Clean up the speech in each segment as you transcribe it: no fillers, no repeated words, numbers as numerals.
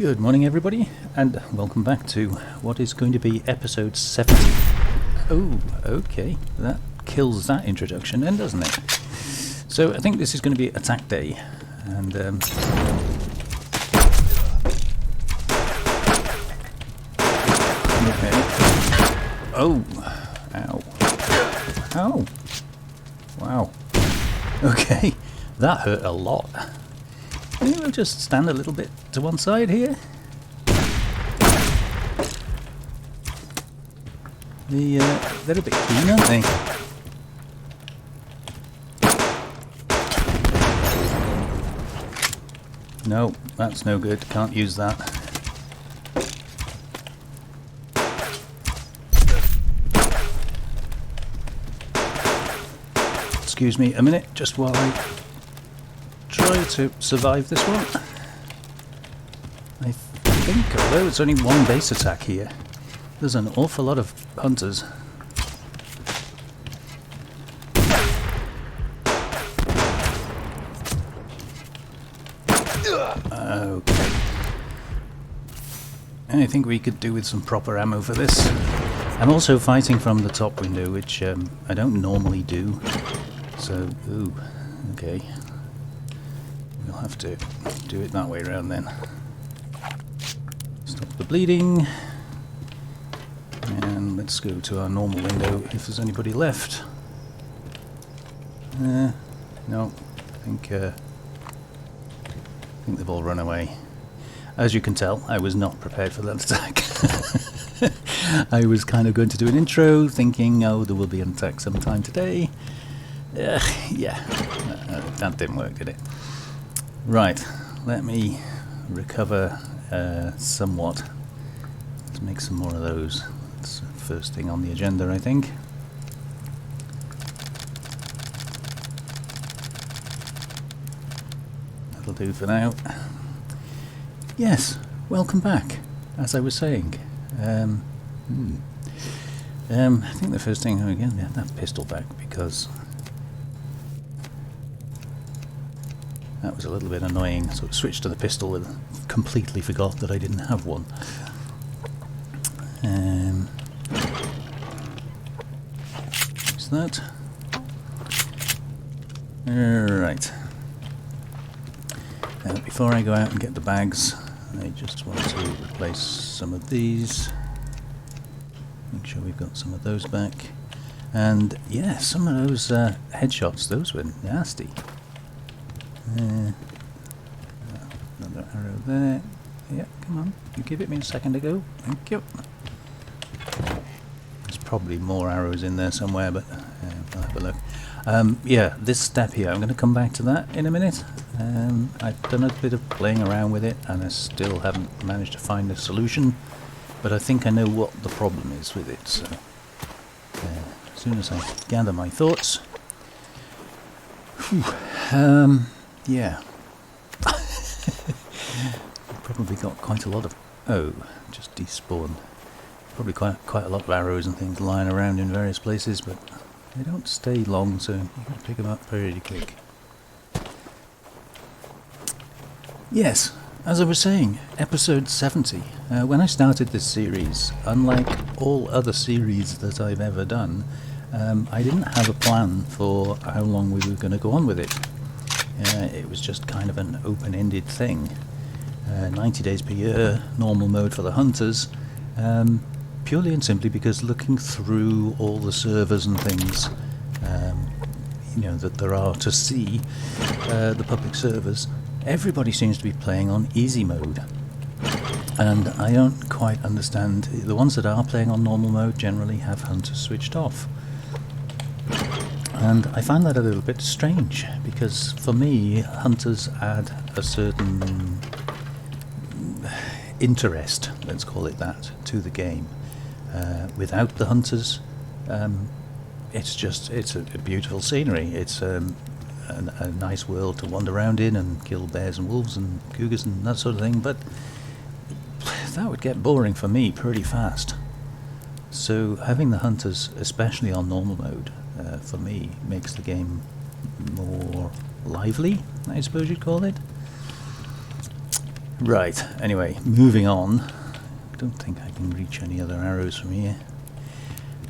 Good morning, everybody, and welcome back to what is going to be episode 70. Oh, okay, that kills that introduction then, doesn't it? So I think this is going to be attack day, and okay. Oh, ow, ow, wow. Okay, that hurt a lot. Maybe we'll just stand a little bit to one side here. They're a bit keen, aren't they? No, that's no good. Can't use that. Excuse me a minute, just while I try to survive this one. I think, although it's only one base attack here, there's an awful lot of hunters. Okay. I think we could do with some proper ammo for this. I'm also fighting from the top window, which I don't normally do. So, ooh, okay. We'll have to do it that way around then. Stop the bleeding. And let's go to our normal window if there's anybody left. No, I think they've all run away. As you can tell, I was not prepared for that attack. I was kind of going to do an intro, thinking, oh, there will be an attack sometime today. Yeah, that didn't work, did it? Right, let me recover somewhat. Let's make some more of those. That's the first thing on the agenda, I think. That'll do for now. Yes, welcome back, as I was saying. I think the first thing, again, yeah, that pistol back, because that was a little bit annoying. So I switched to the pistol and completely forgot that I didn't have one. What's that? Alright. Now, before I go out and get the bags, I just want to replace some of these. Make sure we've got some of those back. And yeah, some of those headshots, those were nasty. Another arrow there. Yeah, come on. You give it me a second ago. Thank you. There's probably more arrows in there somewhere, but I'll have a look. Yeah, this step here, I'm going to come back to that in a minute. I've done a bit of playing around with it, and I still haven't managed to find a solution. But I think I know what the problem is with it, so as soon as I gather my thoughts. Whew, yeah. Probably got quite a lot of... Oh, just despawned. Probably quite a lot of arrows and things lying around in various places, but they don't stay long, so you've got to pick them up pretty quick. Yes, as I was saying, episode 70. When I started this series, unlike all other series that I've ever done, I didn't have a plan for how long we were going to go on with it. It was just kind of an open-ended thing. 90 days per year, normal mode for the hunters, purely and simply because looking through all the servers and things that there are to see, the public servers, everybody seems to be playing on easy mode. And I don't quite understand. The ones that are playing on normal mode generally have hunters switched off. And I find that a little bit strange, because for me, hunters add a certain interest, let's call it that, to the game. Without the hunters, it's a beautiful scenery. It's a nice world to wander around in and kill bears and wolves and cougars and that sort of thing, but that would get boring for me pretty fast. So having the hunters, especially on normal mode, for me, makes the game more lively, I suppose you'd call it. Right, anyway, moving on. I don't think I can reach any other arrows from here.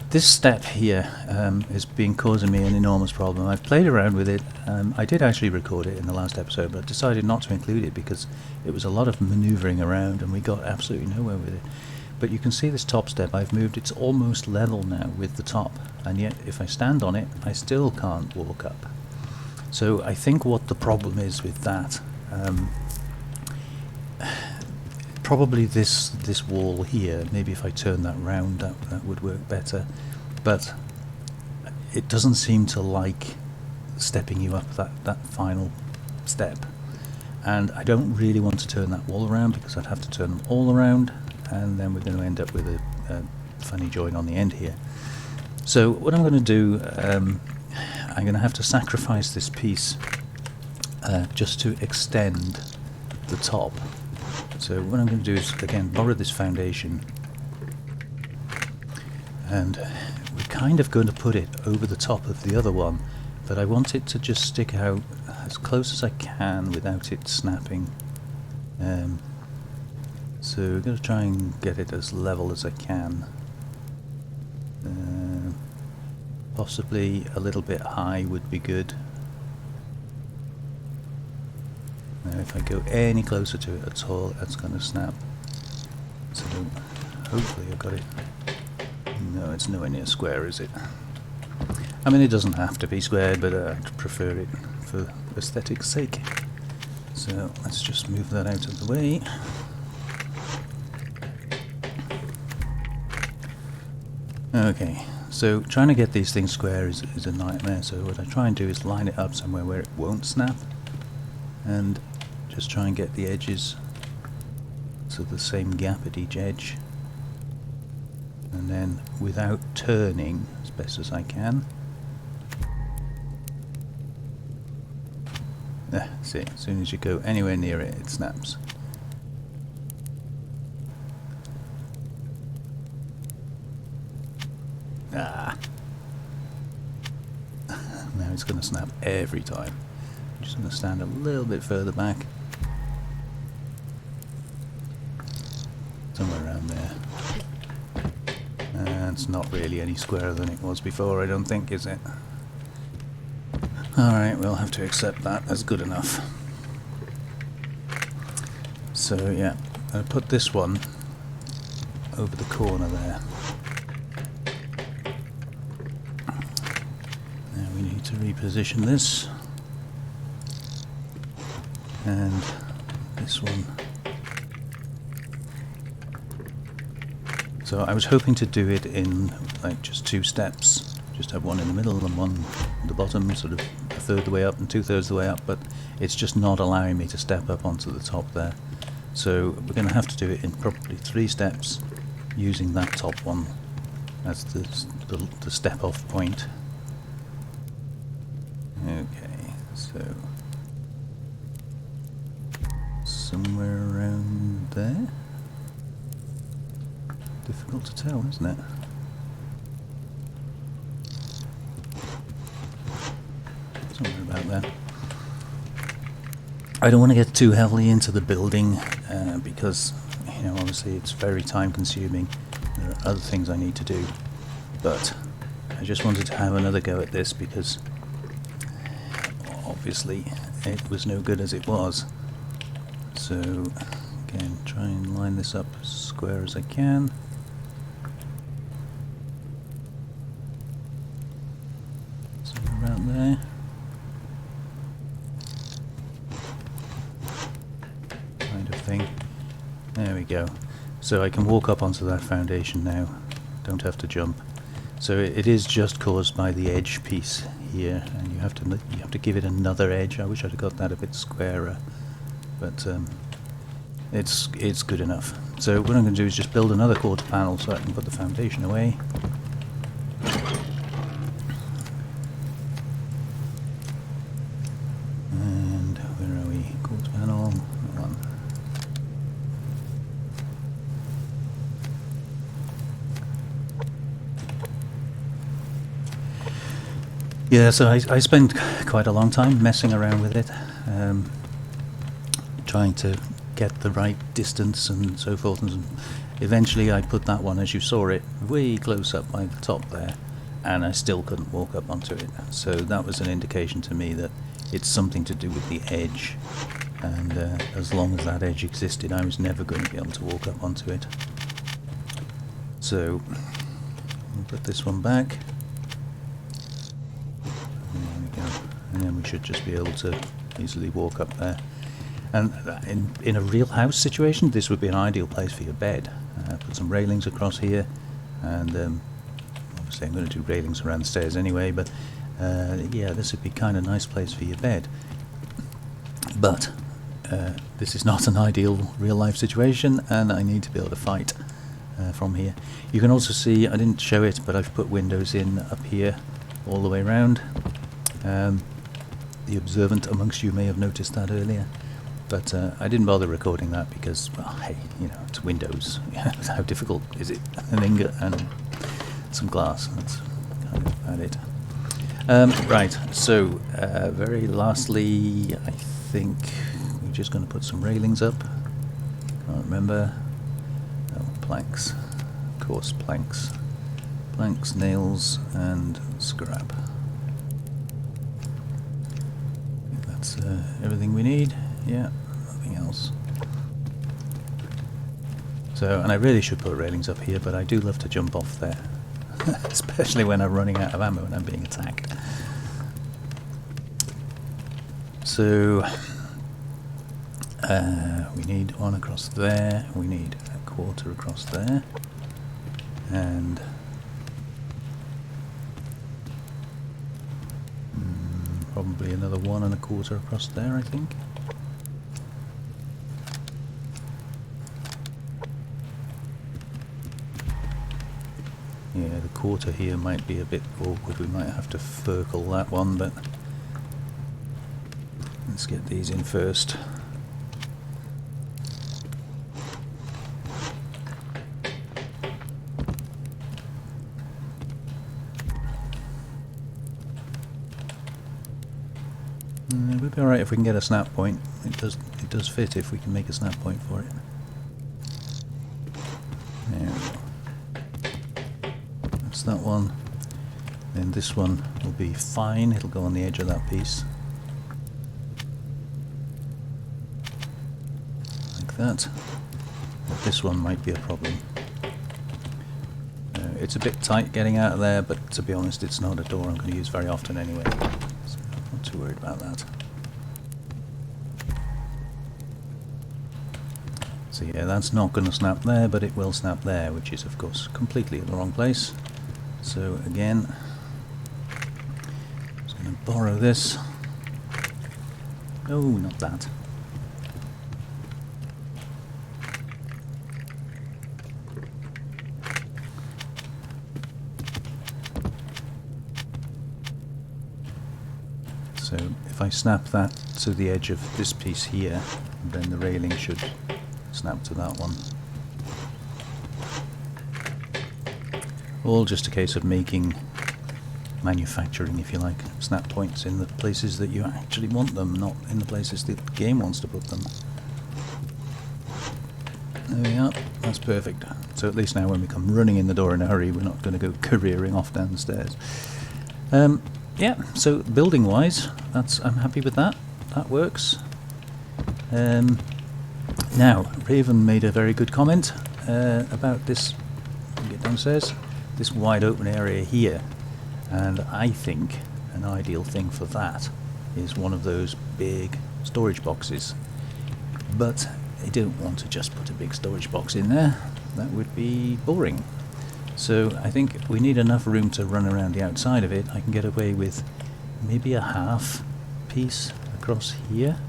This step here is been causing me an enormous problem. I've played around with it. I did actually record it in the last episode, but decided not to include it because it was a lot of manoeuvring around and we got absolutely nowhere with it. But you can see this top step I've moved. It's almost level now with the top, and yet if I stand on it I still can't walk up. So I think what the problem is with that, probably this wall here, maybe if I turn that round that would work better, but it doesn't seem to like stepping you up that final step, and I don't really want to turn that wall around because I'd have to turn them all around and then we're going to end up with a funny joint on the end here. So what I'm going to do, I'm going to have to sacrifice this piece just to extend the top. So what I'm going to do is, again, borrow this foundation, and we're kind of going to put it over the top of the other one, but I want it to just stick out as close as I can without it snapping. So we're going to try and get it as level as I can. Possibly a little bit high would be good. Now if I go any closer to it at all, that's going to snap. So hopefully I've got it. No, it's nowhere near square, is it? I mean, it doesn't have to be squared, but I'd prefer it for aesthetic's sake. So let's just move that out of the way. Okay, so trying to get these things square is a nightmare, so what I try and do is line it up somewhere where it won't snap, and just try and get the edges to the same gap at each edge, and then without turning as best as I can. See, as soon as you go anywhere near it, it snaps. Ah. Now it's going to snap every time. I'm just going to stand a little bit further back. Somewhere around there. And it's not really any squarer than it was before, I don't think, is it? Alright, we'll have to accept that as good enough. So yeah, I'll put this one over the corner there. Now we need to reposition this. And this one. So I was hoping to do it in like just 2 steps. Just have one in the middle and one at the bottom, sort of a third the way up and 2/3 the way up, but it's just not allowing me to step up onto the top there. So we're going to have to do it in probably 3 steps, using that top one as the step off point. Okay, so somewhere around there. Difficult to tell, isn't it? Somewhere about there. I don't want to get too heavily into the building because, you know, obviously it's very time consuming. There are other things I need to do, but I just wanted to have another go at this because obviously it was no good as it was. So again, try and line this up as square as I can. Somewhere around there. Thing. There we go. So I can walk up onto that foundation now. Don't have to jump. So it is just caused by the edge piece here, and you have to give it another edge. I wish I'd have got that a bit squarer, but it's good enough. So what I'm going to do is just build another quarter panel so I can put the foundation away. And where are we? Quarter panel. One. Yeah, so I spent quite a long time messing around with it, trying to get the right distance and so forth. And eventually I put that one, as you saw it, way close up by the top there, and I still couldn't walk up onto it. So that was an indication to me that it's something to do with the edge, and as long as that edge existed, I was never going to be able to walk up onto it. So we'll put this one back. There we go. And then we should just be able to easily walk up there. And in a real house situation, this would be an ideal place for your bed. Put some railings across here, and obviously I'm going to do railings around the stairs anyway, but yeah, this would be kind of a nice place for your bed. But this is not an ideal real life situation, and I need to be able to fight from here. You can also see, I didn't show it, but I've put windows in up here all the way around. The observant amongst you may have noticed that earlier, but I didn't bother recording that because, well, hey, you know, it's windows. How difficult is it? An ingot and some glass. That's kind of about it. Right, so very lastly, I think we're just going to put some railings up. Can't remember. Oh, planks. Coarse planks. Planks, nails, and scrap. I think that's everything we need. Yeah, nothing else. So, and I really should put railings up here, but I do love to jump off there. Especially when I'm running out of ammo and I'm being attacked. So we need one across there, we need a quarter across there, and probably another 1 1/4 across there, I think. Yeah, the quarter here might be a bit awkward. We might have to circle that one, but let's get these in first. It would be alright if we can get a snap point. It does fit if we can make a snap point for it. There we go. That's that one. Then this one will be fine. It'll go on the edge of that piece. Like that. But this one might be a problem. It's a bit tight getting out of there, but to be honest, it's not a door I'm going to use very often anyway. So I'm not too worried about that. So yeah, that's not going to snap there, but it will snap there, which is of course completely in the wrong place. So again, I'm just going to borrow this. Oh, not that. So if I snap that to the edge of this piece here, then the railing should snap to that one. All just a case of manufacturing, if you like, snap points in the places that you actually want them, not in the places that the game wants to put them. There we are, that's perfect. So at least now when we come running in the door in a hurry, we're not going to go careering off down the stairs. Yeah, so building wise, I'm happy with that. That works. Now, Raven made a very good comment about this. Get downstairs. This wide open area here, and I think an ideal thing for that is one of those big storage boxes. But I don't want to just put a big storage box in there. That would be boring. So I think we need enough room to run around the outside of it. I can get away with maybe a half piece across here,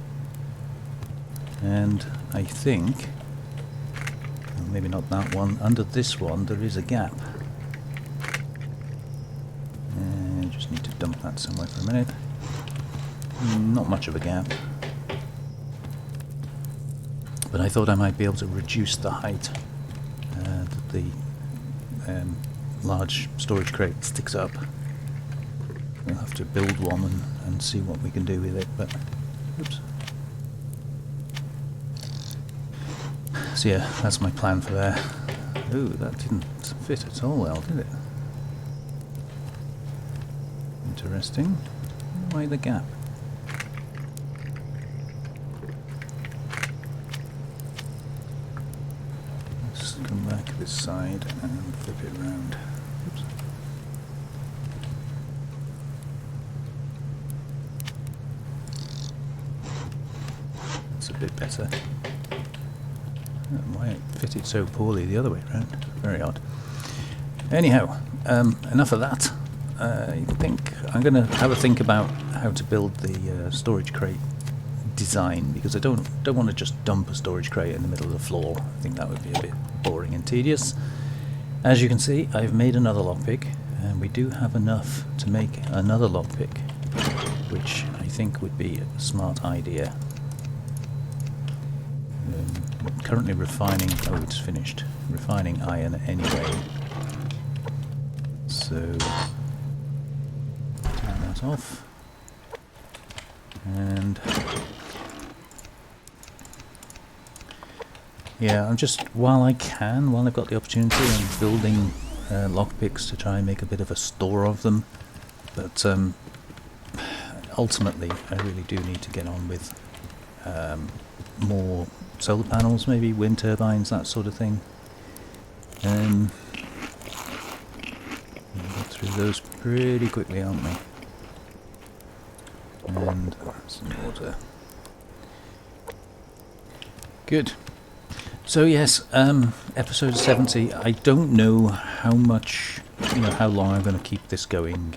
and I think, well, maybe not that one, under this one there is a gap. I just need to dump that somewhere for a minute. Not much of a gap, but I thought I might be able to reduce the height that the large storage crate sticks up. We'll have to build one and see what we can do with it, but oops. So yeah, that's my plan for there. Ooh, that didn't fit at all well, did it? Interesting. Why the gap? Let's come back this side and flip it round. Oops. That's a bit better. Why it fitted so poorly the other way around? Very odd. Anyhow, enough of that. I think I'm going to have a think about how to build the storage crate design, because I don't want to just dump a storage crate in the middle of the floor. I think that would be a bit boring and tedious. As you can see, I've made another lockpick, and we do have enough to make another lockpick, which I think would be a smart idea. Currently refining, oh it's finished, refining iron anyway, so turn that off, and yeah, I'm just, while I've got the opportunity, I'm building lockpicks to try and make a bit of a store of them, but ultimately I really do need to get on with more solar panels, maybe wind turbines, that sort of thing. We'll get through those pretty quickly, aren't we? And some water. Good. So yes, episode 70. I don't know how much, how long I'm going to keep this going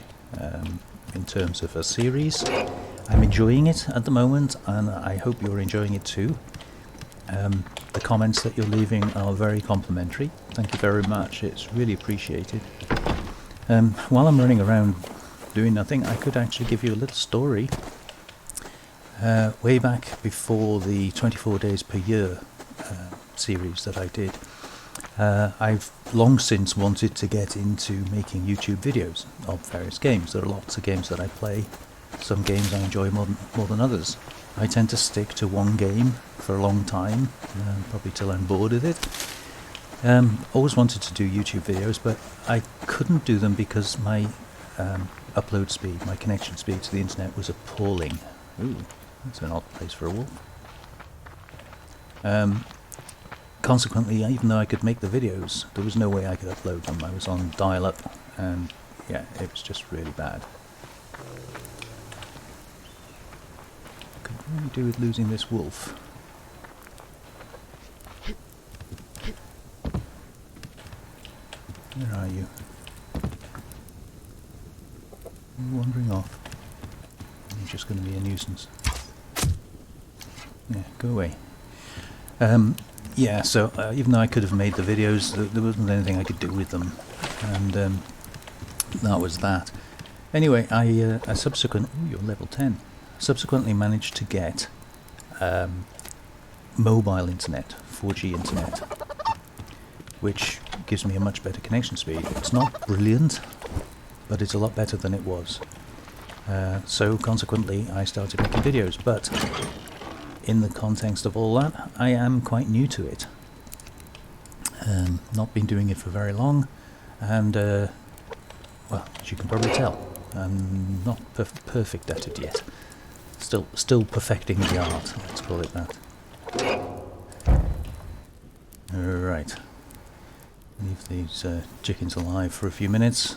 in terms of a series. I'm enjoying it at the moment, and I hope you're enjoying it too. The comments that you're leaving are very complimentary. Thank you very much, it's really appreciated. While I'm running around doing nothing, I could actually give you a little story. Way back before the 24 days per year series that I did, I've long since wanted to get into making YouTube videos of various games. There are lots of games that I play. Some games I enjoy more than others. I tend to stick to one game for a long time, probably till I'm bored with it. Always wanted to do YouTube videos, but I couldn't do them because my upload speed, my connection speed to the internet was appalling. Ooh, that's an odd place for a wolf. Consequently, even though I could make the videos, there was no way I could upload them. I was on dial-up, and yeah, it was just really bad. Could really do with losing this wolf. Where are you? You're wandering off. You're just going to be a nuisance. Yeah, go away. Yeah, so even though I could have made the videos, there wasn't anything I could do with them, and that was that. Anyway, I you're level 10. Subsequently managed to get mobile internet, 4G internet, which gives me a much better connection speed. It's not brilliant, but it's a lot better than it was. So consequently, I started making videos, but in the context of all that, I am quite new to it. Not been doing it for very long, and well, as you can probably tell, I'm not perfect at it yet. Still perfecting the art, let's call it that. Right. Leave these chickens alive for a few minutes.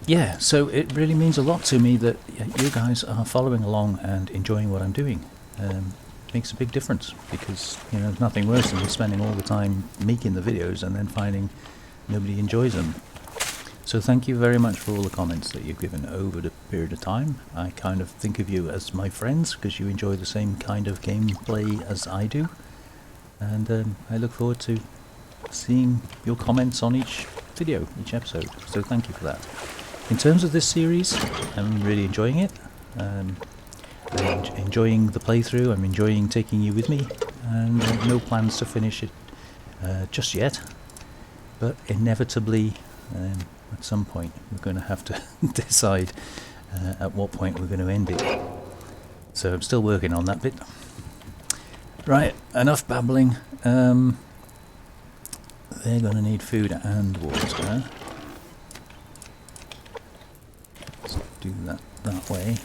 Yeah, so it really means a lot to me that you guys are following along and enjoying what I'm doing. Makes a big difference, because there's nothing worse than spending all the time making the videos and then finding nobody enjoys them. So thank you very much for all the comments that you've given over the period of time. I kind of think of you as my friends, because you enjoy the same kind of gameplay as I do. And I look forward to seeing your comments on each video, each episode. So thank you for that. In terms of this series, I'm really enjoying it. I'm enjoying the playthrough, I'm enjoying taking you with me, and no plans to finish it just yet. But inevitably, at some point, we're going to have to decide at what point we're going to end it. So I'm still working on that bit. Right, enough babbling. They're going to need food and water. Let's do that way.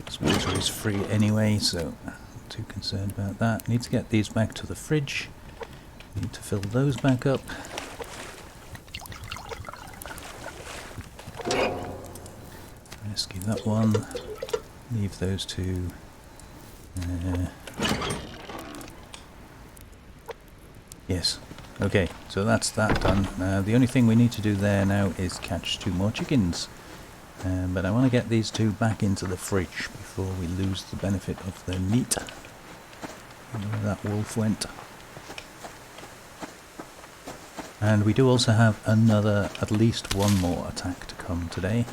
This water is free anyway, so not too concerned about that. Need to get these back to the fridge. Need to fill those back up. Rescue that one. Leave those two. Yes. Okay, so that's that done. The only thing we need to do there now is catch 2 more chickens. But I want to get these 2 back into the fridge before we lose the benefit of their meat. Where that wolf went. And we do also have at least one more attack to come today.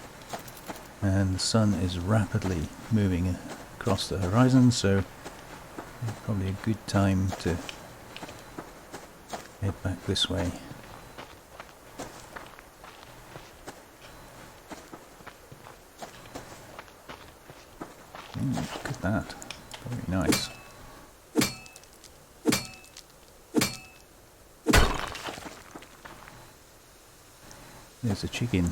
And the sun is rapidly moving across the horizon, so probably a good time to head back this way. Look at that. Very nice. There's a chicken.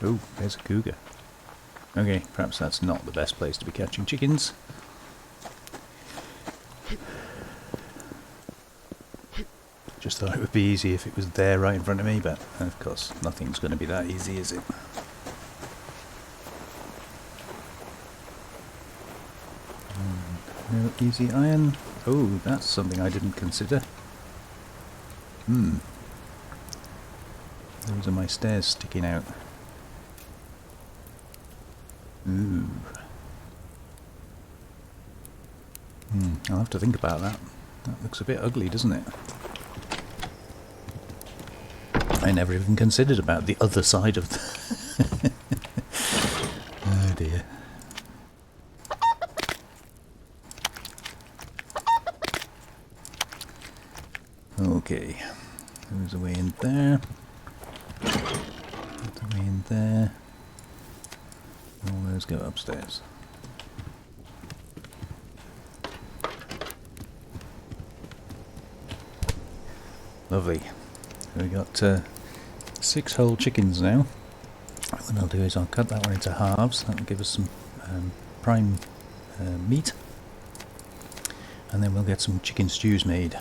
Oh, there's a cougar. Okay, perhaps that's not the best place to be catching chickens. Just thought it would be easy if it was there right in front of me, but of course nothing's going to be that easy, is it? No easy iron. Oh, that's something I didn't consider. Those are my stairs sticking out. Ooh. I'll have to think about that. That looks a bit ugly, doesn't it? I never even considered about the other side of the... Oh dear. Okay. There's a way in there. There's a way in there. All those go upstairs. Lovely. We got 6 whole chickens now. What I'll do is I'll cut that one into halves. That'll give us some prime meat, and then we'll get some chicken stews made.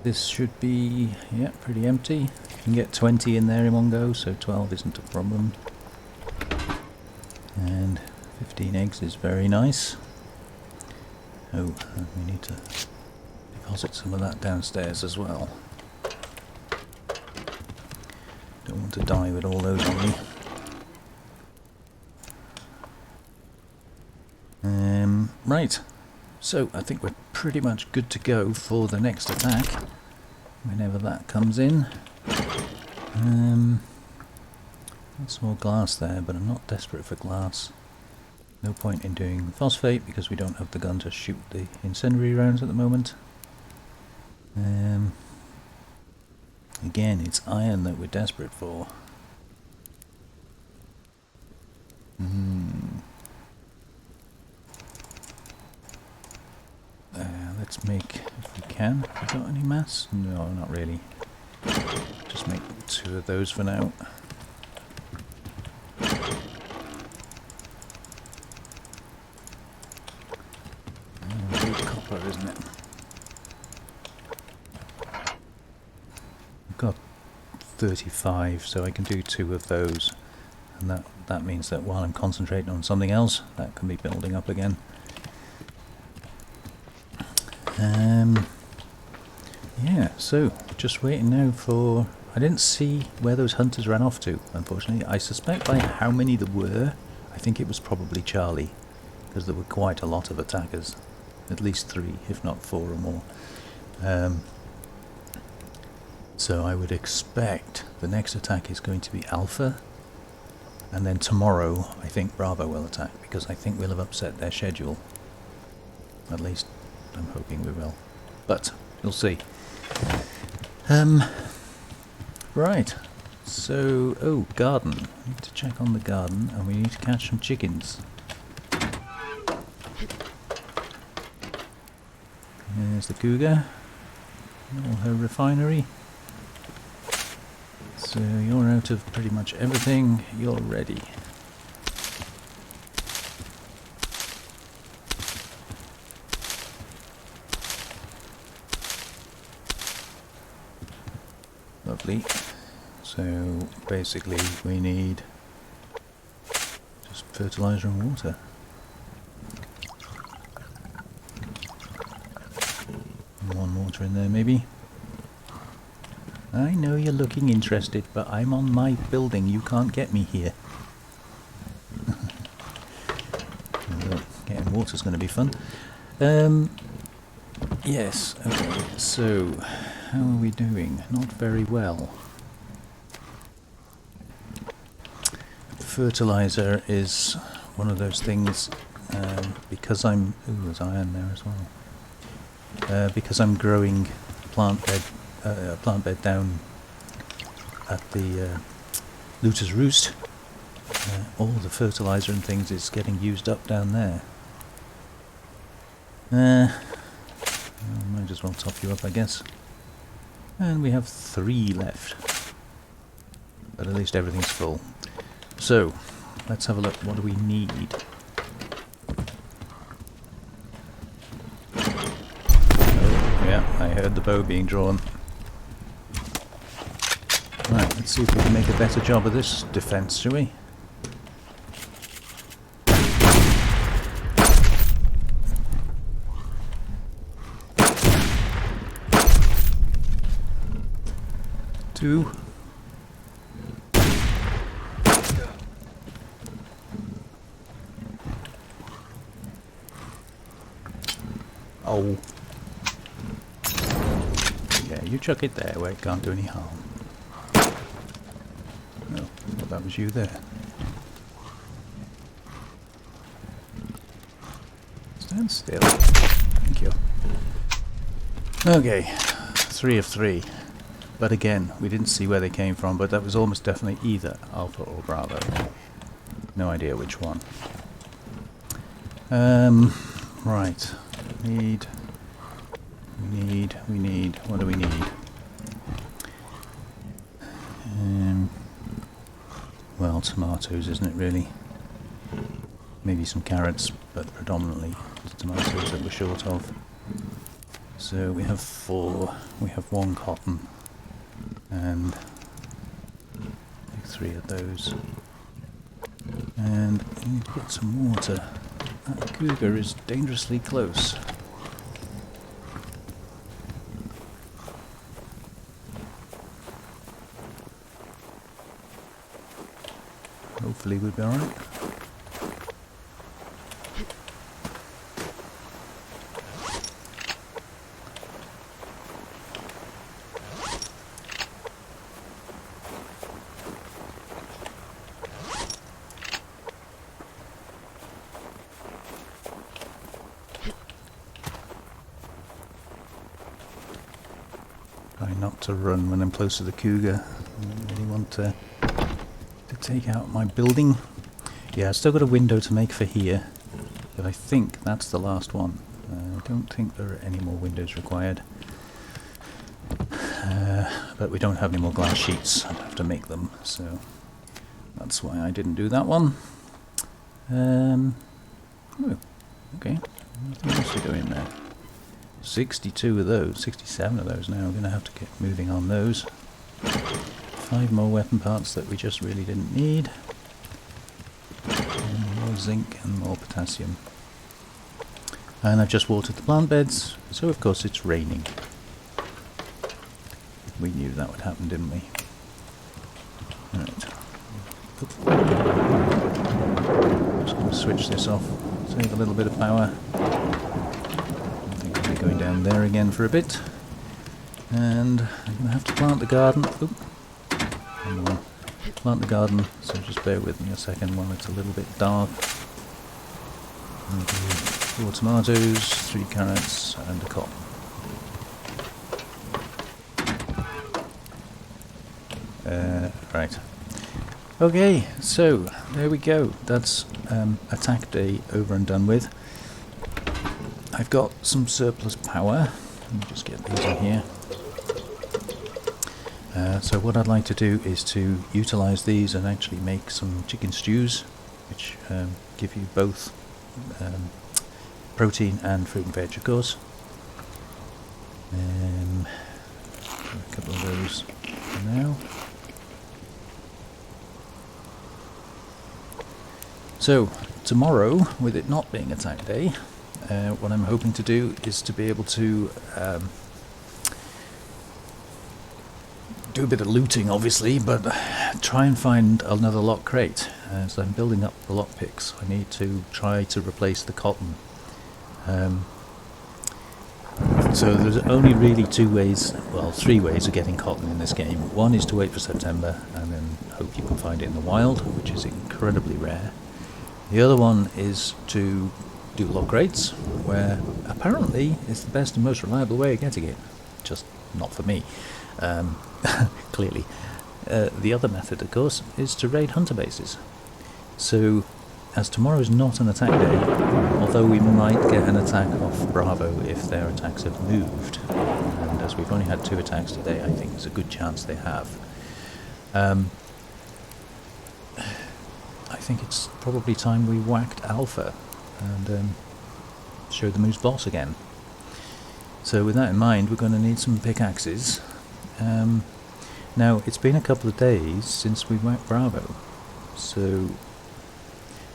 This should be pretty empty. You can get 20 in there in one go, so 12 isn't a problem. And 15 eggs is very nice. Oh, and we need to deposit some of that downstairs as well. Don't want to die with all those on me. Right, so I think we're pretty much good to go for the next attack, whenever that comes in. Some more glass there, but I'm not desperate for glass. No point in doing phosphate because we don't have the gun to shoot the incendiary rounds at the moment. Again, it's iron that we're desperate for. Let's make, if we can, have we got any mass? No, not really. Just make 2 of those for now. Copper, isn't it? I've got 35, so I can do 2 of those, and that means that while I'm concentrating on something else, that can be building up again. Yeah, so just waiting now for... I didn't see where those hunters ran off to, unfortunately. I suspect by how many there were, I think it was probably Charlie, because there were quite a lot of attackers. At least 3, if not 4 or more. So I would expect the next attack is going to be Alpha, and then tomorrow I think Bravo will attack, because I think we'll have upset their schedule. At least I'm hoping we will. But you'll see. Right. So, oh, garden. We need to check on the garden, and we need to catch some chickens. There's the cougar. All her refinery. So you're out of pretty much everything. You're ready. Lovely. So basically we need just fertilizer and water. One water in there maybe. I know you're looking interested, but I'm on my building. You can't get me here. Getting water's going to be fun. Yes, okay, so how are we doing? Not very well. Fertilizer is one of those things, because I'm... Ooh, there's iron there as well. Because I'm growing plant bed down at the Looter's Roost, all the fertilizer and things is getting used up down there. I might as well top you up, I guess. And we have 3 left. But at least everything's full. So, let's have a look. What do we need? Oh, yeah, I heard the bow being drawn. Right, let's see if we can make a better job of this defense, shall we? Two. Oh. Yeah, you chuck it there where it can't do any harm. Oh, well, that was you there. Stand still. Thank you. Okay, 3 of 3. But again, we didn't see where they came from, but that was almost definitely either Alpha or Bravo. No idea which one. Right. We need, what do we need? Well, tomatoes, isn't it really? Maybe some carrots, but predominantly the tomatoes that we're short of. So we have 4, we have 1 cotton, and 3 of those. And we need to get some water. That cougar is dangerously close. Hopefully we'll be alright. Try not to run when I'm close to the cougar. I don't really want to take out my building. Yeah, I've still got a window to make for here, but I think that's the last one. I don't think there are any more windows required. But we don't have any more glass sheets. I'll have to make them, so that's why I didn't do that one. Oh, okay. Nothing else to go in there. 62 of those, 67 of those now. We're going to have to get moving on those. 5 more weapon parts that we just really didn't need. And more zinc and more potassium. And I've just watered the plant beds, so of course it's raining. We knew that would happen, didn't we? Right. Just going to switch this off, save a little bit of power. I think I'll be going down there again for a bit. And I'm going to have to plant the garden. Oop. Plant the garden, so just bear with me a second while it's a little bit dark. 4 tomatoes, 3 carrots, and a cotton. Right. Okay, so there we go. That's attack day over and done with. I've got some surplus power. Let me just get these in here. So what I'd like to do is to utilise these and actually make some chicken stews, which give you both protein and fruit and veg, of course. A couple of those for now. So tomorrow, with it not being attack day, what I'm hoping to do is to be able to do a bit of looting, obviously, but try and find another lock crate. As I'm building up the lock picks, I need to try to replace the cotton. So there's only really three ways of getting cotton in this game. One is to wait for September and then hope you can find it in the wild, which is incredibly rare. The other one is to do lock crates, where apparently it's the best and most reliable way of getting it. Just not for me, clearly. The other method, of course, is to raid hunter bases. So, as tomorrow is not an attack day, although we might get an attack off Bravo if their attacks have moved, and as we've only had 2 attacks today, I think there's a good chance they have. I think it's probably time we whacked Alpha and showed them who's boss again. So with that in mind, we're going to need some pickaxes. Now, it's been a couple of days since we whacked Bravo, so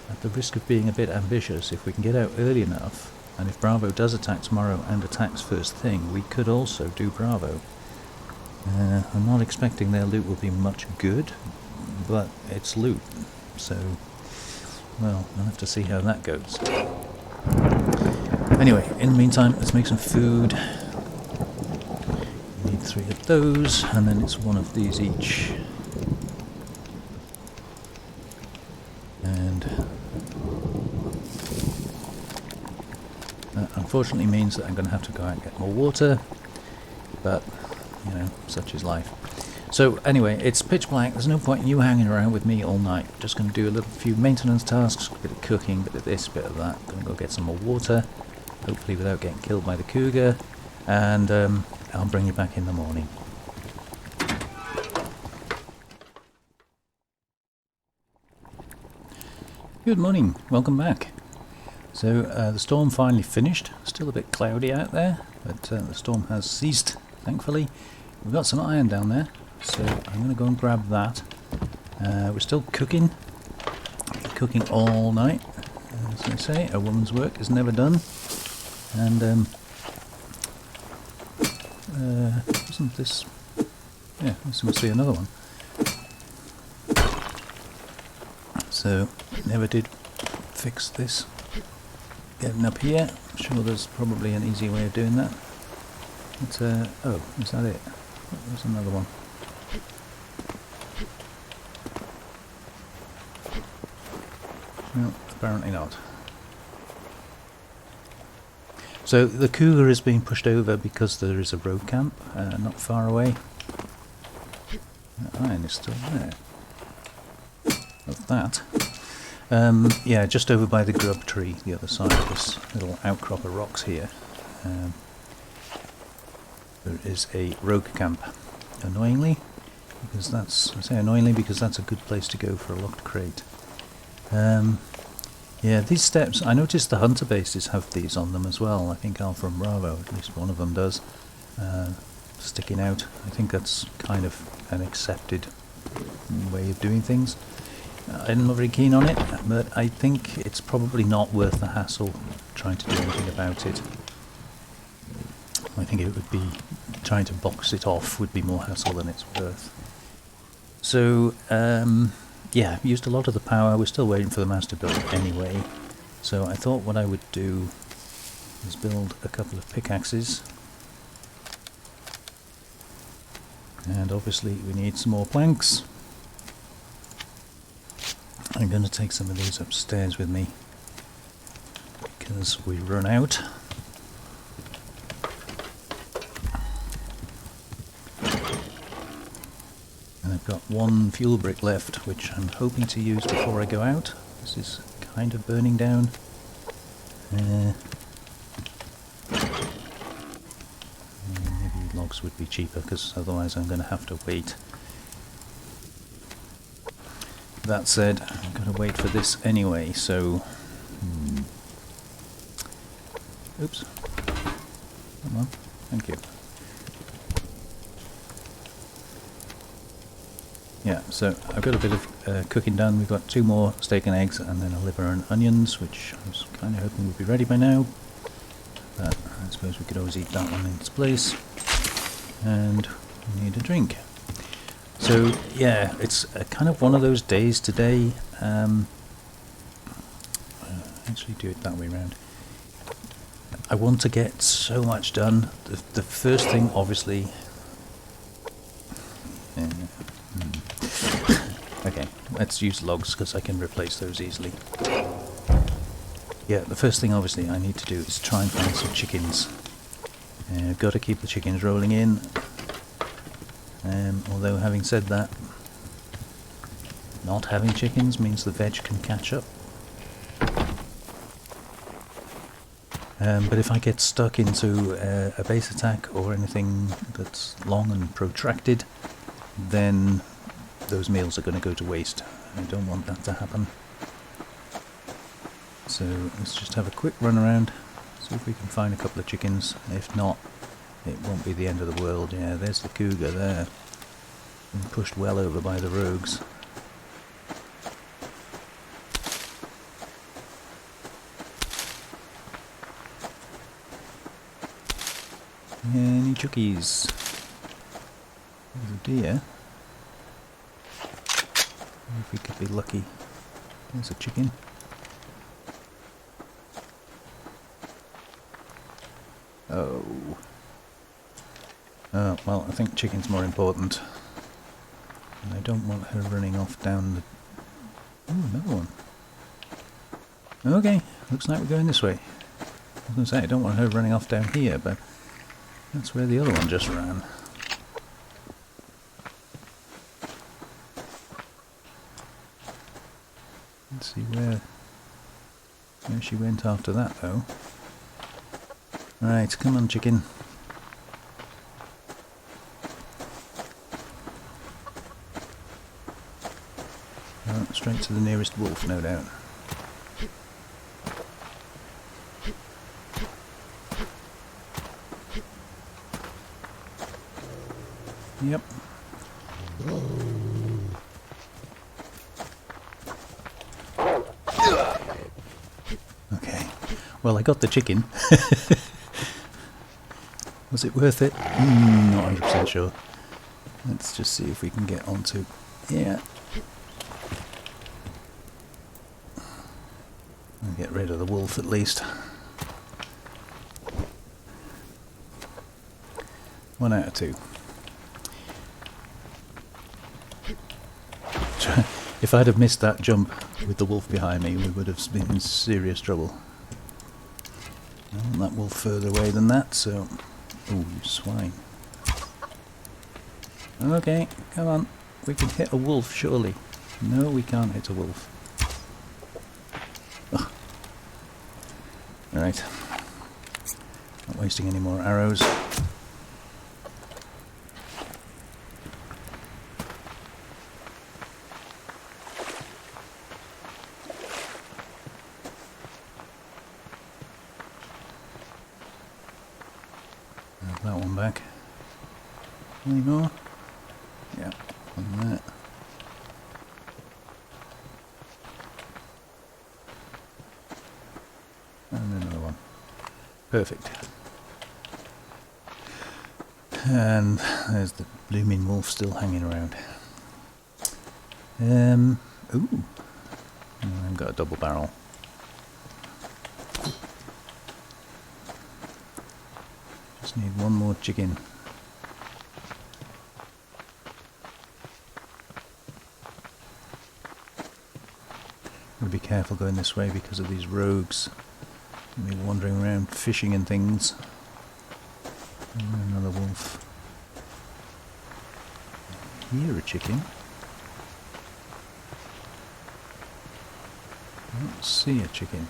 at the risk of being a bit ambitious, if we can get out early enough, and if Bravo does attack tomorrow and attacks first thing, we could also do Bravo. I'm not expecting their loot will be much good, but it's loot, so, well, we'll have to see how that goes. Anyway, in the meantime, let's make some food. We need 3 of those, and then it's 1 of these each. And that unfortunately means that I'm going to have to go out and get more water, but, you know, such is life. So anyway, it's pitch black, there's no point in you hanging around with me all night. Just going to do a few maintenance tasks, a bit of cooking, a bit of this, a bit of that. Going to go get some more water, hopefully without getting killed by the cougar, and I'll bring you back in the morning. Good morning, welcome back. So the storm finally finished, still a bit cloudy out there, but the storm has ceased, thankfully. We've got some iron down there, so I'm going to go and grab that. We're still cooking all night, as they say, a woman's work is never done. And isn't this, yeah, this must be another one. So, never did fix this getting up here. I'm sure there's probably an easy way of doing that. But, oh, is that it? There's another one. No, apparently not. So the cougar is being pushed over because there is a road camp not far away. The iron is still there. Of that. Yeah, just over by the grub tree, the other side of this little outcrop of rocks here. There is a rogue camp. Annoyingly, because that's, I say annoyingly because that's a good place to go for a locked crate. Yeah, these steps, I noticed the hunter bases have these on them as well. I think Alpha and Bravo, at least one of them does. Sticking out. I think that's kind of an accepted way of doing things. I'm not very keen on it, but I think it's probably not worth the hassle trying to do anything about it. I think it would be, trying to box it off would be more hassle than it's worth. So, yeah, used a lot of the power. We're still waiting for the master build anyway. So I thought what I would do is build a couple of pickaxes. And obviously we need some more planks. I'm going to take some of these upstairs with me because we run out. And I've got one fuel brick left, which I'm hoping to use before I go out. This is kind of burning down. Maybe logs would be cheaper, because otherwise I'm going to have to wait. That said, I'm going to wait for this anyway, so... Oops. Come on. Thank you. Yeah, so I've got a bit of cooking done. We've got 2 more steak and eggs, and then a liver and onions, which I was kind of hoping would be ready by now. But I suppose we could always eat that one in its place. And we need a drink. So yeah, it's kind of one of those days today. Actually, do it that way around. I want to get so much done. The first thing, obviously. Okay, let's use logs because I can replace those easily. Yeah, the first thing obviously I need to do is try and find some chickens. I've got to keep the chickens rolling in. Although having said that, not having chickens means the veg can catch up. But if I get stuck into a base attack or anything that's long and protracted, then those meals are going to go to waste. I don't want that to happen. So let's just have a quick run around, see if we can find a couple of chickens. If not, it won't be the end of the world. Yeah, there's the cougar there. Been pushed well over by the rogues. Any chookies? There's a deer. If we could be lucky. There's a chicken. Oh. Oh, well, I think chicken's more important. And I don't want her running off down the... Oh, another one. Okay, looks like we're going this way. I was going to say, I don't want her running off down here, but that's where the other one just ran. Let's see where she went after that, though. Right, come on, chicken. Oh, straight to the nearest wolf, no doubt. Yep. Okay. Well, I got the chicken. Was it worth it? Not 100% sure. Let's just see if we can get onto... Yeah. I'll get rid of the wolf at least. 1 out of 2. If I'd have missed that jump with the wolf behind me, we would have been in serious trouble. I want that wolf further away than that, so... Ooh, you swine. Okay, come on. We can hit a wolf, surely. No, we can't hit a wolf. Ugh. Alright. Not wasting any more arrows. That one back. Any more? Yeah, on that. And another one. Perfect. And there's the blooming wolf still hanging around. Ooh. I've got a double barrel. Just need one more chicken. Gotta be careful going this way because of these rogues. They'll be wandering around fishing and things. And another wolf. hear a chicken. I don't see a chicken.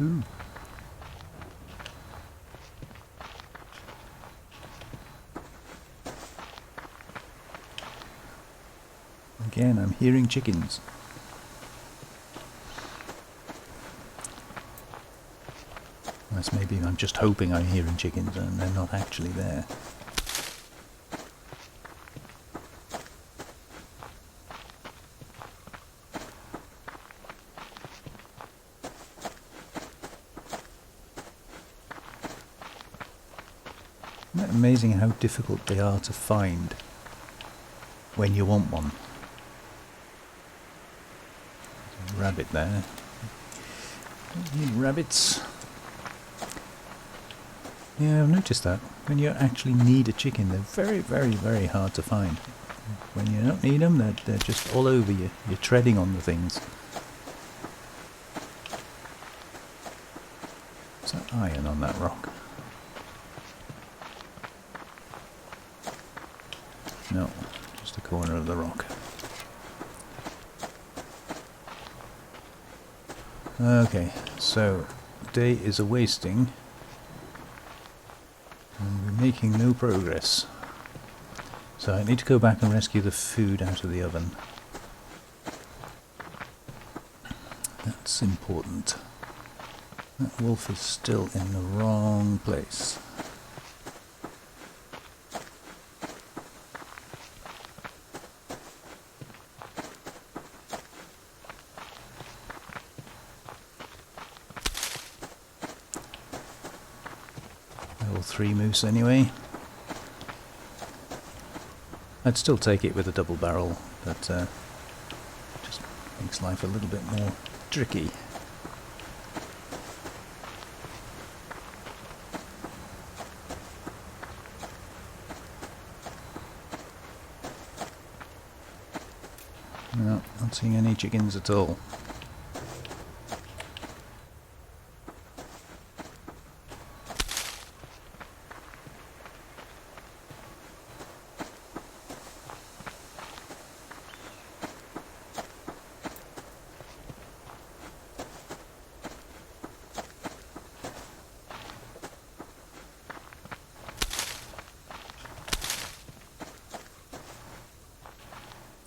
Ooh. Again, I'm hearing chickens. Unless maybe I'm just hoping I'm hearing chickens and they're not actually there. Isn't it amazing how difficult they are to find when you want one? There's a rabbit there. Don't need rabbits. Yeah, I've noticed that. When you actually need a chicken, they're very, very, very hard to find. When you don't need them, they're just all over you. You're treading on the things. Is that iron on that rock? No, just a corner of the rock. Okay, so day is a-wasting. And we're making no progress. So I need to go back and rescue the food out of the oven. That's important. That wolf is still in the wrong place. All 3 moose anyway. I'd still take it with a double barrel, but just makes life a little bit more tricky. No, not seeing any chickens at all.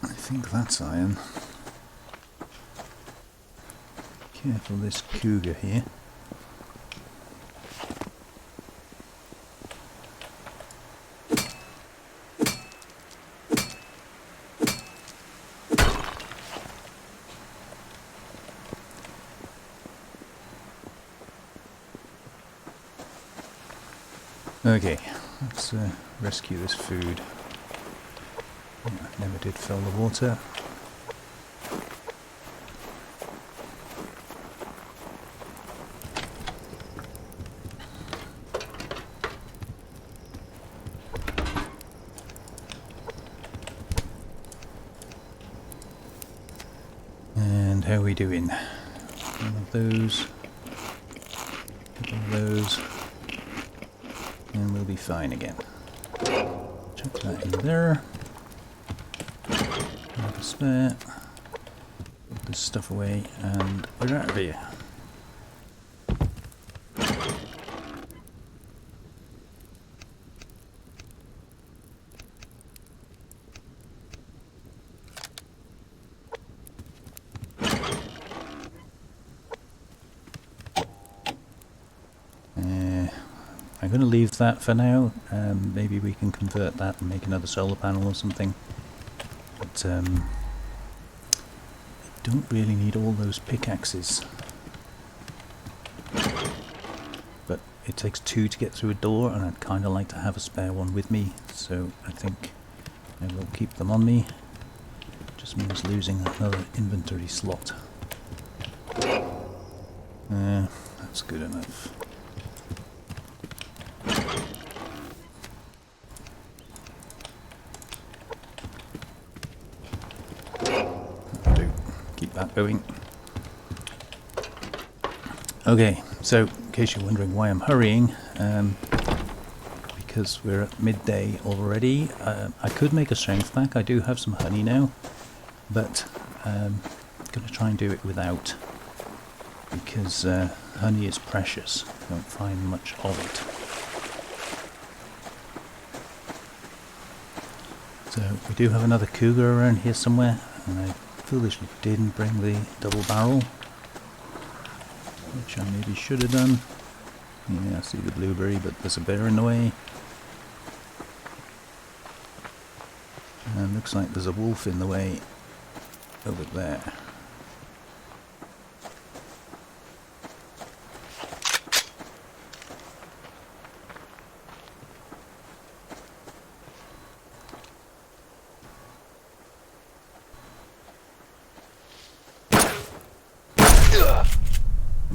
I think that's iron. Careful this cougar here. Okay, let's rescue this food. I never did fill the water. And how are we doing? One of those, couple of those, and we'll be fine again. Chuck that in there. Another spare. Put this stuff away, and we're out of here. I'm going to leave that for now. Maybe we can convert that and make another solar panel or something. But I don't really need all those pickaxes. But it takes 2 to get through a door, and I'd kind of like to have a spare one with me, so I think I will keep them on me. Just means losing another inventory slot. That's good enough. That'll do. Keep that going. Okay, so in case you're wondering why I'm hurrying, because we're at midday already, I could make a strength pack. I do have some honey now, but I'm going to try and do it without, because honey is precious. You don't find much of it. So we do have another cougar around here somewhere, and I foolishly didn't bring the double barrel, which I maybe should have done. Yeah, I see the blueberry, but there's a bear in the way. And looks like there's a wolf in the way over there.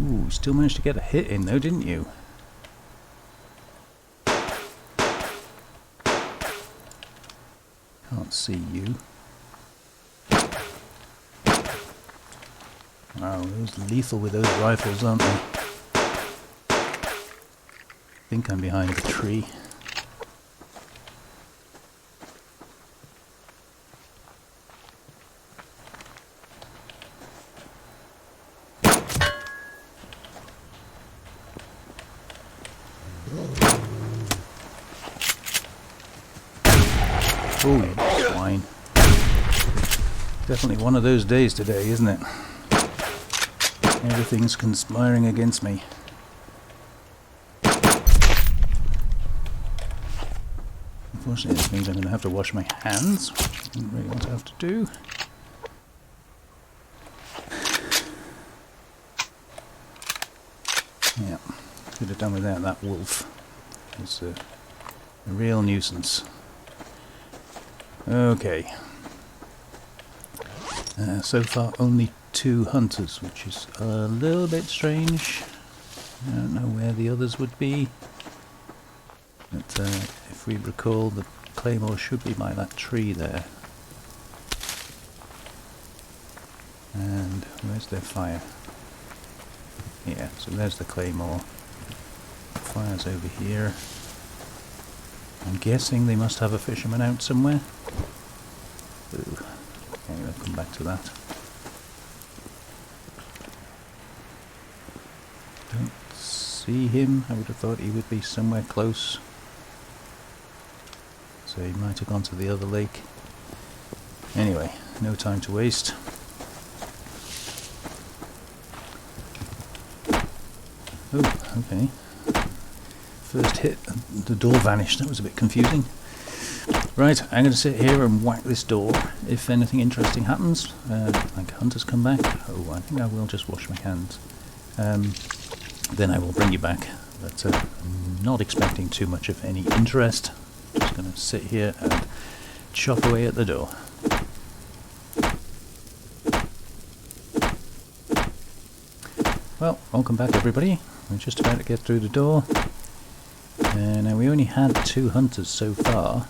Ooh, still managed to get a hit in though, didn't you? Can't see you. Wow, those lethal with those rifles, aren't they? I think I'm behind the tree. Oh, you swine. Definitely one of those days today, isn't it? Everything's conspiring against me. Unfortunately, this means I'm going to have to wash my hands, which I didn't really want to have to do. Yeah, could have done without that wolf. It's a real nuisance. Okay. So far only 2 hunters, which is a little bit strange. I don't know where the others would be. But if we recall, the claymore should be by that tree there. And where's their fire? Yeah, so there's the claymore. Fire's over here. I'm guessing they must have a fisherman out somewhere. Ooh. Okay, I'll come back to that. Don't see him. I would have thought he would be somewhere close. So he might have gone to the other lake. Anyway, no time to waste. Oh, okay. First hit, the door vanished. That was a bit confusing. Right, I'm going to sit here and whack this door. If anything interesting happens, like hunters come back, oh, I think I will just wash my hands. Then I will bring you back. But I'm not expecting too much of any interest. Just going to sit here and chop away at the door. Well, welcome back everybody. We're just about to get through the door. Now we only had 2 hunters so far.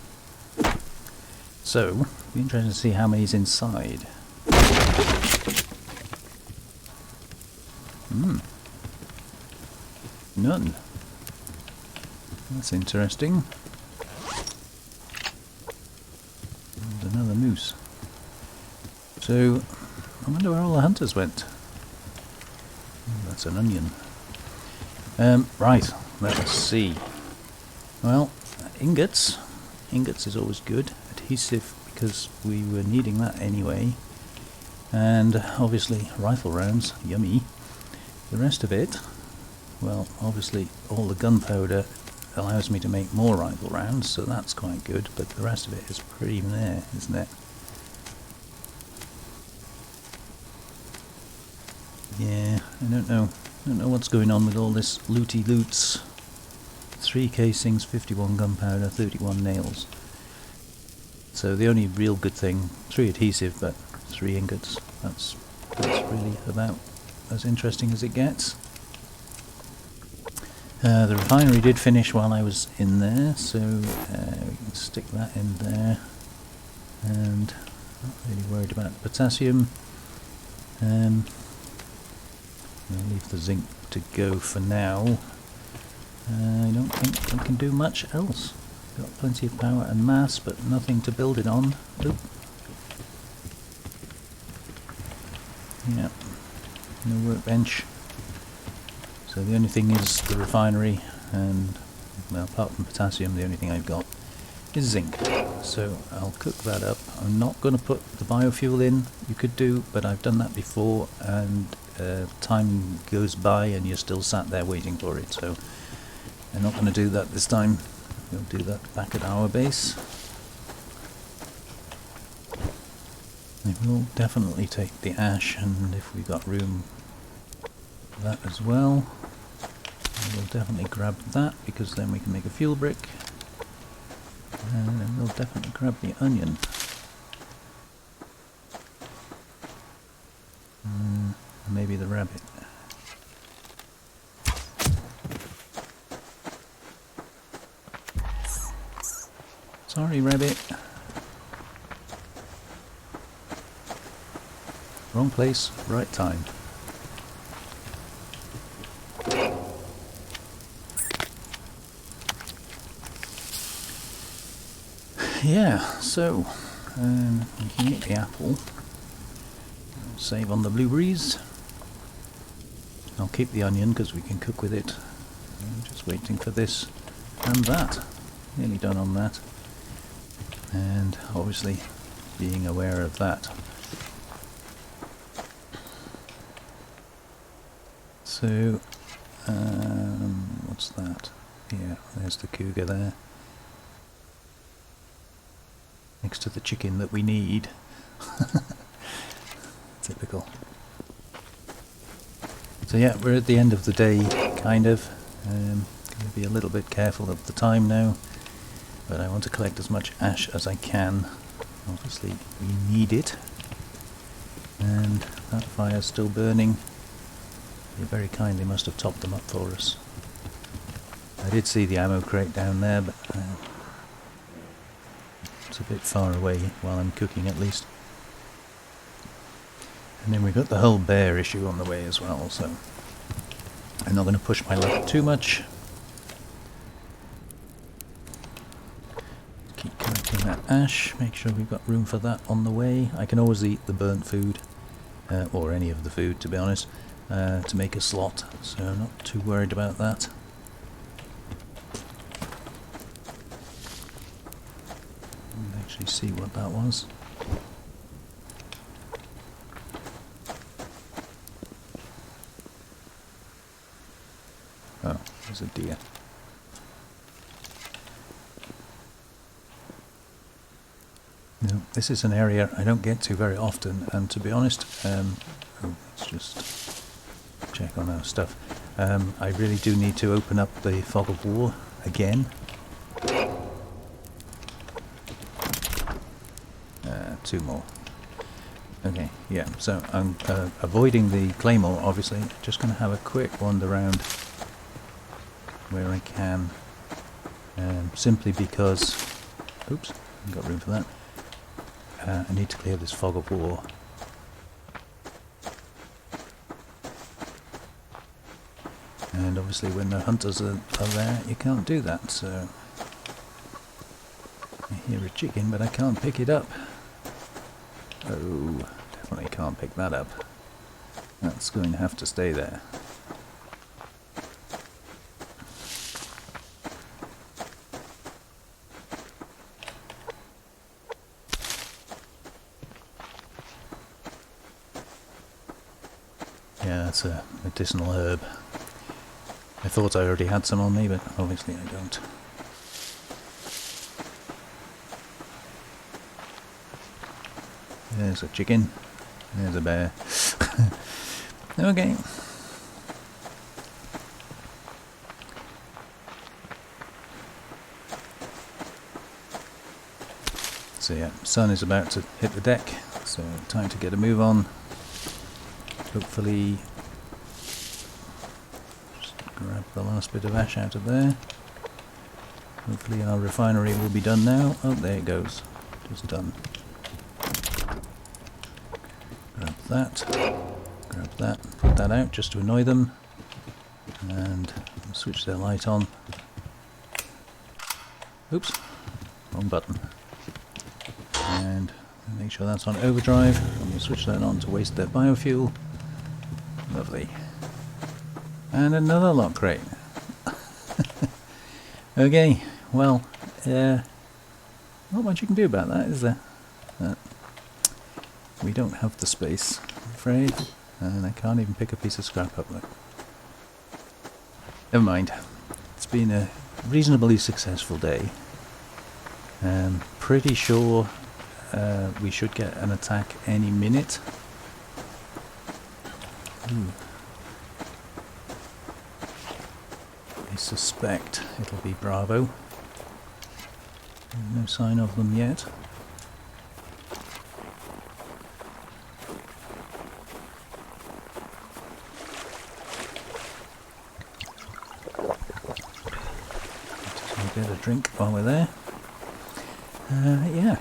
So, it'll be interesting to see how many's inside. None. That's interesting. And another moose. So, I wonder where all the hunters went. Oh, that's an onion. Right, let us see. Well, ingots. Ingots is always good. Adhesive, because we were needing that anyway. And obviously rifle rounds, yummy. The rest of it, well, obviously all the gunpowder allows me to make more rifle rounds, so that's quite good, but the rest of it is pretty meh, isn't it? Yeah, I don't know what's going on with all this looty loots. 3 casings, 51 gunpowder, 31 nails. So the only real good thing, 3 adhesive, but 3 ingots. That's really about as interesting as it gets. The refinery did finish while I was in there, so we can stick that in there. And not really worried about potassium. I'll leave the zinc to go for now. I don't think I can do much else. Got plenty of power and mass, but nothing to build it on. Oop. Yeah, no workbench. So the only thing is the refinery, and well, apart from potassium, the only thing I've got is zinc. So I'll cook that up. I'm not going to put the biofuel in. You could do, but I've done that before, and time goes by and you're still sat there waiting for it. So I'm not going to do that this time. We'll do that back at our base. I will definitely take the ash, and if we've got room for that as well, we'll definitely grab that, because then we can make a fuel brick. And then we'll definitely grab the onion. Maybe the rabbit. Sorry, rabbit. Wrong place, right time. Yeah, so we can eat the apple. Save on the blueberries. I'll keep the onion because we can cook with it. I'm just waiting for this and that. Nearly done on that. And obviously being aware of that. So, what's that? Yeah, there's the cougar there. Next to the chicken that we need. Typical. So yeah, we're at the end of the day, kind of. Going to be a little bit careful of the time now, but I want to collect as much ash as I can. Obviously we need it. And that fire's still burning. They very kindly must have topped them up for us. I did see the ammo crate down there, but it's a bit far away while I'm cooking at least. And then we've got the whole bear issue on the way as well, so I'm not going to push my luck too much. Keep collecting that ash, make sure we've got room for that on the way. I can always eat the burnt food, or any of the food to be honest, to make a slot, so I'm not too worried about that. Let's actually see what that was. Oh, there's a deer. No, this is an area I don't get to very often, and to be honest, let's just check on our stuff. I really do need to open up the Fog of War again. Two more. Okay, yeah, so I'm avoiding the claymore, obviously. Just going to have a quick wander around where I can, simply because, oops, I've got room for that. I need to clear this Fog of War. And obviously when the hunters are there, you can't do that, so I hear a chicken, but I can't pick it up. Oh, definitely can't pick that up. That's going to have to stay there. Yeah, it's a medicinal herb. I thought I already had some on me, but obviously I don't. There's a chicken. There's a bear. Okay. So yeah, sun is about to hit the deck, so time to get a move on. Hopefully, just grab the last bit of ash out of there. Hopefully our refinery will be done now. Oh, there it goes. Just done. Grab that. Grab that. put that out just to annoy them, and switch their light on. Oops, wrong button. And make sure that's on overdrive, and we'll switch that on to waste their biofuel. Lovely. And another lock crate. Okay, well, not much you can do about that, is there? We don't have the space, I'm afraid, and I can't even pick a piece of scrap up there. Never mind. It's been a reasonably successful day. Pretty sure we should get an attack any minute. Ooh. I suspect it'll be Bravo. No sign of them yet. Just get a drink while we're there. Yeah.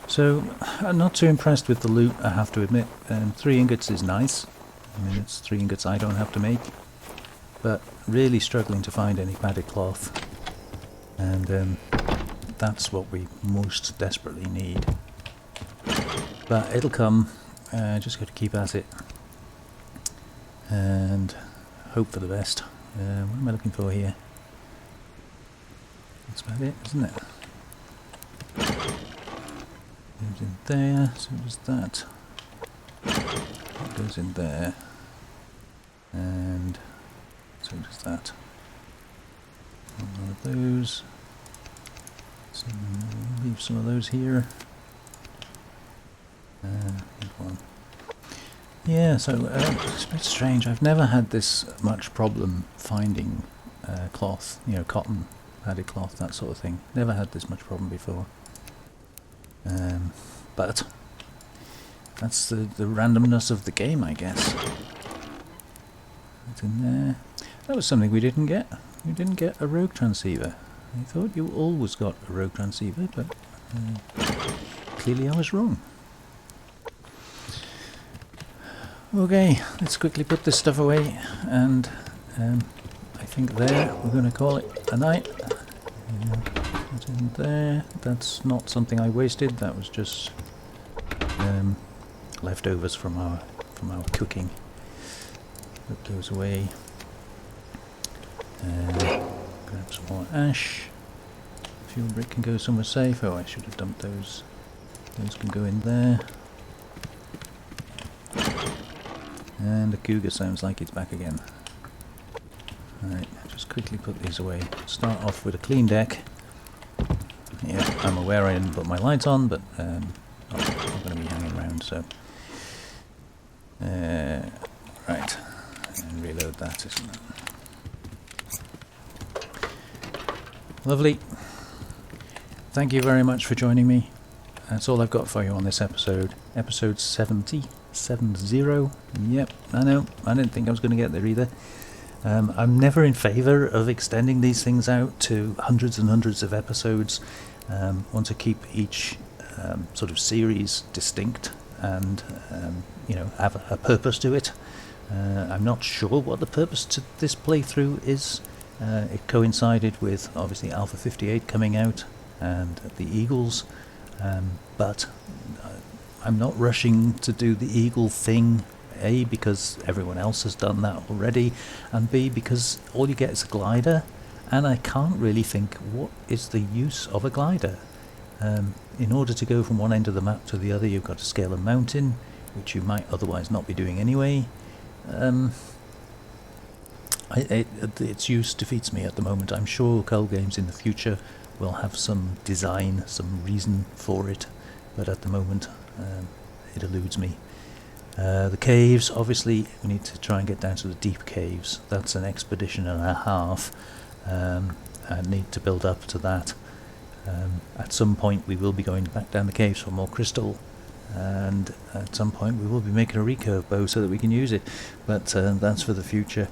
So, I'm not too impressed with the loot, I have to admit. 3 ingots is nice. I mean, it's 3 ingots I don't have to make. But really struggling to find any padded cloth. And that's what we most desperately need. But it'll come. Just got to keep at it. And hope for the best. What am I looking for here? That's about it, isn't it? Goes in there, so does that. That goes in there. And so does that. One of those. So leave some of those here. One. Yeah, so it's a bit strange. I've never had this much problem finding cloth, you know, cotton, padded cloth, that sort of thing. Never had this much problem before. But that's the randomness of the game, I guess. It's in there. That was something we didn't get. We didn't get a rogue transceiver. I thought you always got a rogue transceiver, but clearly I was wrong. Okay, let's quickly put this stuff away, and I think there we're going to call it a night. That's in there. That's not something I wasted. That was just leftovers from our cooking. Put those away. Grab some more ash. Fuel brick can go somewhere safe. Oh, I should have dumped those. Those can go in there. And the cougar sounds like it's back again. Alright, just quickly put these away. Start off with a clean deck. Yeah, I'm aware I didn't put my lights on, but I'm not going to be hanging around, so... right, and reload that, isn't it? Lovely. Thank you very much for joining me. That's all I've got for you on this episode. Episode 70. 70. Yep, I know. I didn't think I was going to get there either. I'm never in favour of extending these things out to hundreds and hundreds of episodes. Want to keep each sort of series distinct and you know, have a purpose to it. I'm not sure what the purpose to this playthrough is. It coincided with obviously Alpha 58 coming out and the Eagles, but I'm not rushing to do the Eagle thing, A, because everyone else has done that already, and B, because all you get is a glider, and I can't really think what is the use of a glider. In order to go from one end of the map to the other, you've got to scale a mountain, which you might otherwise not be doing anyway. Its use defeats me at the moment. I'm sure ColdGames in the future will have some design, some reason for it, but at the moment it eludes me. The caves, obviously we need to try and get down to the deep caves. That's an expedition and a half. I need to build up to that. At some point we will be going back down the caves for more crystal, and at some point we will be making a recurve bow so that we can use it, but that's for the future.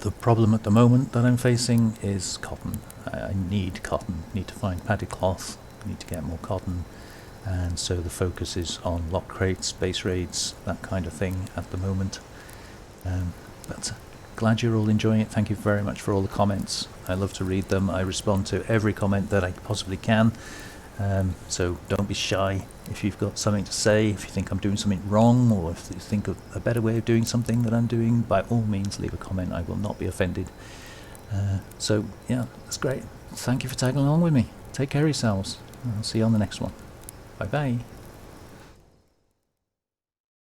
The problem at the moment that I'm facing is cotton. I need cotton, need to find padded cloth, need to get more cotton, and so the focus is on lock crates, base raids, that kind of thing at the moment. But glad you're all enjoying it. Thank you very much for all the comments. I love to read them. I respond to every comment that I possibly can. So don't be shy if you've got something to say. If you think I'm doing something wrong, or if you think of a better way of doing something that I'm doing, by all means leave a comment. I will not be offended. So yeah, that's great. Thank you for tagging along with me. Take care of yourselves. I'll see you on the next one. Bye bye.